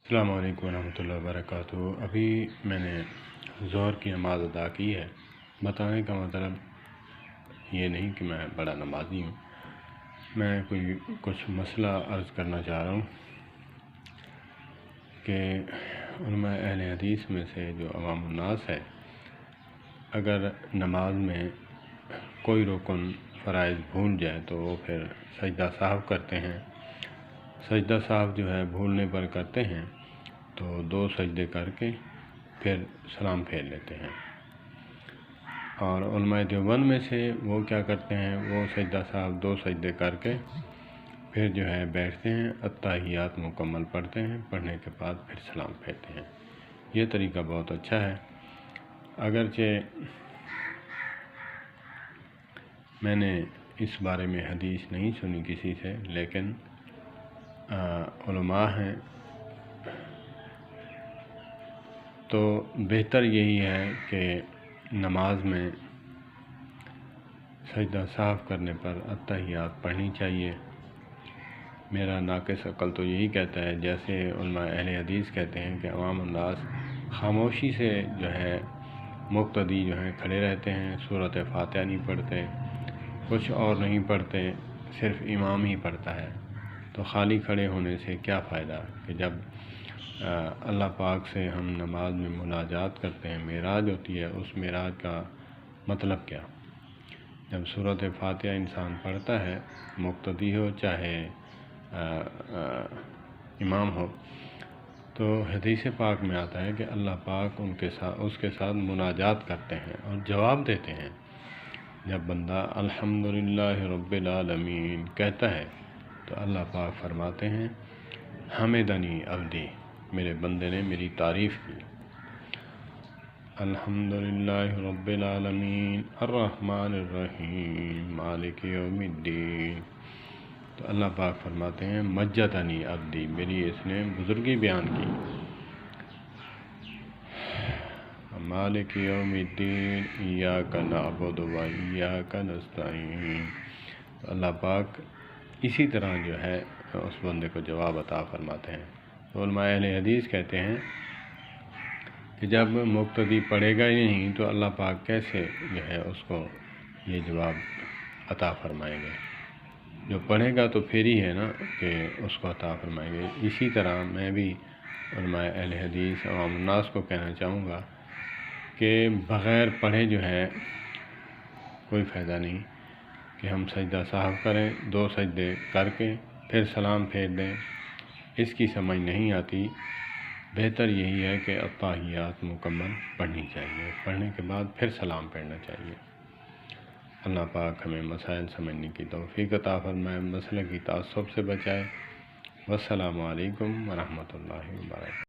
السلام علیکم ورحمۃ اللہ وبرکاتہ۔ ابھی میں نے ظہر کی نماز ادا کی ہے۔ بتانے کا مطلب یہ نہیں کہ میں بڑا نمازی ہوں، میں کچھ مسئلہ عرض کرنا چاہ رہا ہوں کہ علماء اہل حدیث میں سے جو عوام الناس ہے، اگر نماز میں کوئی رکن فرائض بھول جائے تو وہ پھر سجدہ سہو کرتے ہیں۔ سجدہ سہو جو ہے بھولنے پر کرتے ہیں تو 2 سجدے کر کے پھر سلام پھیر لیتے ہیں، اور علماء دیوبند میں سے وہ کیا کرتے ہیں، وہ سجدہ سہو 2 سجدے کر کے پھر جو ہے بیٹھتے ہیں، اتحیات مکمل پڑھتے ہیں، پڑھنے کے بعد پھر سلام پھیرتے ہیں۔ یہ طریقہ بہت اچھا ہے۔ اگرچہ میں نے اس بارے میں حدیث نہیں سنی کسی سے، لیکن علماء ہیں تو بہتر یہی ہے کہ نماز میں سجدہ سہو کرنے پر اتحیات پڑھنی چاہیے۔ میرا ناقص عقل تو یہی کہتا ہے، جیسے علماء اہل حدیث کہتے ہیں کہ عوام الناس خاموشی سے جو ہے مقتدی جو ہیں کھڑے رہتے ہیں، سورۃ فاتحہ نہیں پڑھتے، کچھ اور نہیں پڑھتے، صرف امام ہی پڑھتا ہے۔ تو خالی کھڑے ہونے سے کیا فائدہ کہ جب اللہ پاک سے ہم نماز میں مناجات کرتے ہیں، معراج ہوتی ہے، اس معراج کا مطلب کیا؟ جب سورۃ فاتحہ انسان پڑھتا ہے، مقتدی ہو چاہے امام ہو، تو حدیث پاک میں آتا ہے کہ اللہ پاک اس کے ساتھ مناجات کرتے ہیں اور جواب دیتے ہیں۔ جب بندہ الحمدللہ رب العالمین کہتا ہے تو اللہ پاک فرماتے ہیں حمدنی عبدی، میرے بندے نے میری تعریف کی۔ الحمدللہ رب العالمین الرحمن الرحیم مالک یوم الدین، تو اللہ پاک فرماتے ہیں مجدنی عبدی، میری اس نے بزرگی بیان کی۔ مالک یوم الدین ایاک نعبد و ایاک نستعین، تو اللہ پاک اسی طرح جو ہے اس بندے کو جواب عطا فرماتے ہیں۔ تو علماء اہل حدیث کہتے ہیں کہ جب مقتدی پڑھے گا ہی نہیں تو اللہ پاک کیسے جو ہے اس کو یہ جواب عطا فرمائیں گے؟ جو پڑھے گا تو پھر ہی ہے نا کہ اس کو عطا فرمائیں گے۔ اسی طرح میں بھی علماء اہل حدیث عوام الناس کو کہنا چاہوں گا کہ بغیر پڑھے جو ہے کوئی فائدہ نہیں کہ ہم سجدہ سہو کریں، 2 سجدے کر کے پھر سلام پھیر دیں، اس کی سمجھ نہیں آتی۔ بہتر یہی ہے کہ اتحیات مکمل پڑھنی چاہیے، پڑھنے کے بعد پھر سلام پھیرنا چاہیے۔ اللہ پاک ہمیں مسائل سمجھنے کی توفیق عطا فرمائے، مسئلے کی تعصب سے بچائے۔ والسلام علیکم ورحمۃ اللہ وبرکاتہ۔